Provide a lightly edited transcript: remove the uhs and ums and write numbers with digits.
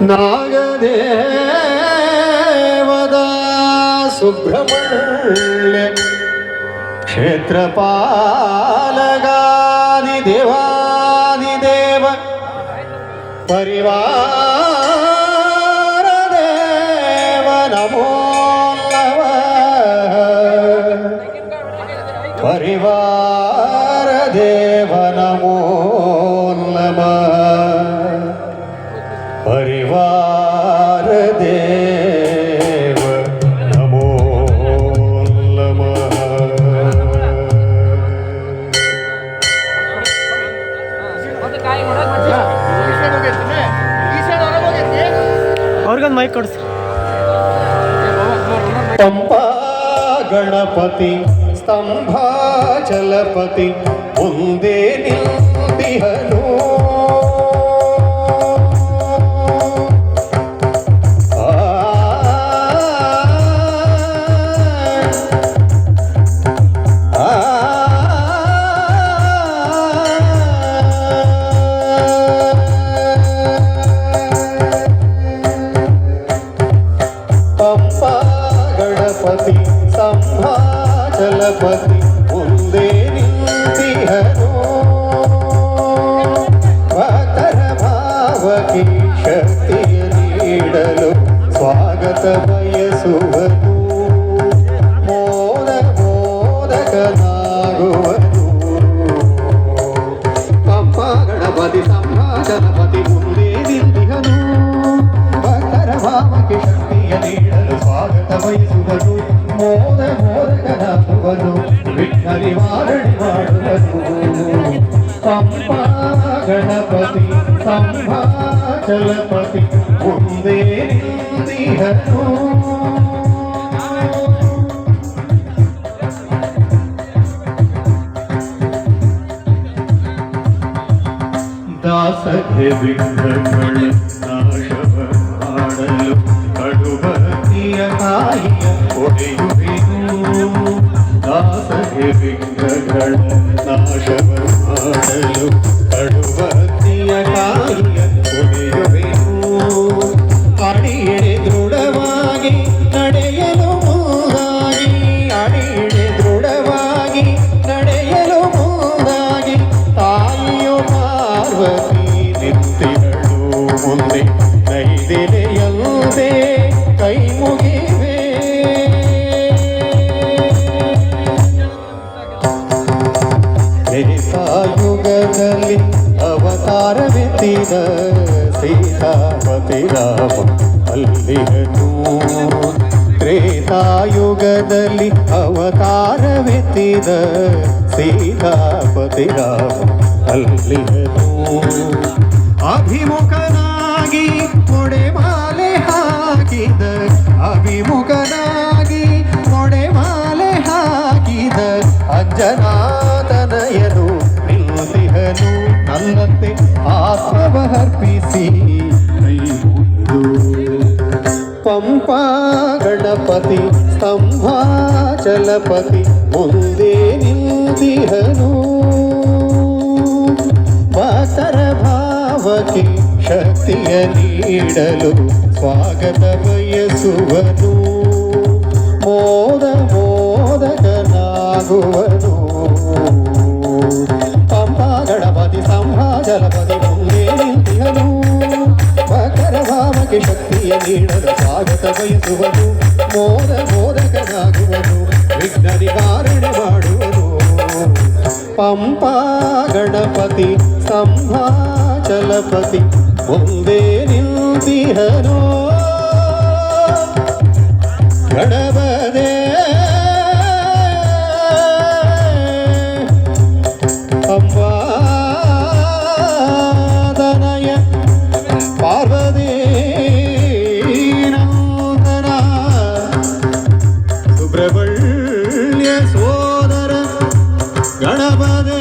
ನಾಗದೇವದ ಸುಬ್ರಹ್ಮಣ್ಯ ಕ್ಷೇತ್ರಪಾಲಗಾದಿ ದೇವಾದಿದೇವ ಪರಿವಾರ ದೇವ ನಮೋ ನಮಃ ಪರಿವಾರ ದೇವ ನಮೋ ನಮಃ ಪರಿವಾರ ದೇವ ನಮೋ ನಮಃ. ಅವ್ರಿಗೊಂದು ಮೈಕ್ ಕೊಡಿಸಿ. ಪಂಪಾ ಗಣಪತಿ ಸ್ತಂಭಾಚಲಪತಿ ಮುಂದೆ ನಿಂತಿಹನು ಗಣಪತಿ ಸಂಭಾಚಲಪತಿ ಮುಂದೆ ನಿಂತಿಹನು ಭಕ್ತರ ಭಾವಕ್ಕೆ ಶಕ್ತಿಯ ನೀಡಲು ಸ್ವಾಗತ ಬಯಸುವನು ಮೋದಕನಾಗುವನು ಪಂಪ ಗಣಪತಿ ಸಂಭಾಚಲಪತಿ ಮುಂದೆ ನಿಂತಿಹನು ಭಕ್ತರ ಭಾವಕ್ಕೆ ಶಕ್ತಿಯ ನೀಡಲು ಸ್ವಾಗತ ಬಯಸುವನು ಮೋದಕನಾಗುವನು ವಿಘ್ನ ನಿವಾರಣೆ ಮಾಡುವನು ಪಂಪ ಗಣಪತಿ ಸಂಭಾಚಲಪತಿ ಮುಂದೆ ನಿಂತಿಹನು ದಾಸಗೆ ವಿಘ್ನಗಳ ನಾಶವ ಮಾಡಲು ಕಡುಬತಿಯ ತಾಯಿಯ ಒಡೆಯುವೆನು ದಾಸಗೆ ವಿಘ್ನಗಳ ನಾಶವ ಮಾಡಲು ಕಡುಬತಿಯ ತಾಯಿಯ ಒಡೆಯುವೆನು ಅಡಿಯಡೆ ದೃಢವಾಗಿ ನಡೆಯಲು ಮುಂದಾಗಿ ಅಡಿಯಡೆ ದೃಢವಾಗಿ ನಡೆಯಲು ಮುಂದಾಗಿ ತಾಯಿಯು ಪಾರ್ವತಿ ನಿಂತಿರಳು ಮುಂದೆ ನೈದಿಲೆಯಲ್ಲದೆ ಕೈ ಮುಗಿವೆ ತ್ರೇತಾಯುಗದಲ್ಲಿ ಅವತಾರವೆತ್ತಿದ ಸೀತಾಪತಿ ರಾಮ ಅಲ್ಲಿಹನು ತ್ರೇತಾಯುಗದಲ್ಲಿ ಅವತಾರವೆತ್ತಿದ ಸೀತಾಪತಿ ರಾಮ ಅಲ್ಲಿಹನು ಅಭಿಮುಖನಾಗಿ ಕೊಡೆಮಾಲೆ ಹಾಕಿದ ಅಭಿಮುಖನಾಗಿ ಕೊಡೆಮಾಲೆ ಹಾಕಿದ ಅಂಜನಾತನಯನು ನಿಂತಿಹನು ನನ್ನಂತೆ ಆತ್ಮವರ್ಪಿಸಿ ಕೈ ಮುಗಿದು ಪಂಪಾ ಗಣಪತಿ ಸ್ತಂಭಾಚಲಪತಿ ಮುಂದೆ ನಿಂತಿಹನು ಭಕ್ತರ ಭಾವಕ್ಕೆ ಶಕ್ತಿಯ ನೀಡಲು ಸ್ವಾಗತ ಬಯಸುವನು ಮೋದಕನಾಗುವನು ಪಂಪಾ ಗಣಪತಿ ಸಂಭಾಚಲಪತಿ ಮುಂದೆ ನಿಂತಿಹನು ಭಕ್ತರ ಭಾವಕ್ಕೆ ಶಕ್ತಿಯ ನೀಡಲು ಸ್ವಾಗತ ಬಯಸುವನು ಮೋದಕನಾಗುವನು ವಿಘ್ನ ನಿವಾರಣೆ ಮಾಡುವನು ಪಂಪಾ ಗಣಪತಿ ಸಂಭಾಚಲಪತಿ ಮುಂದೆ ನಿಂತಿಹನು ಗಣಪದೇ ಅಂಬಾದನಯ ಪಾರ್ವತಿ ನಂದನ ಸುಬ್ರಹ್ಮಣ್ಯ ಸೋದರ ಗಣಪತಿ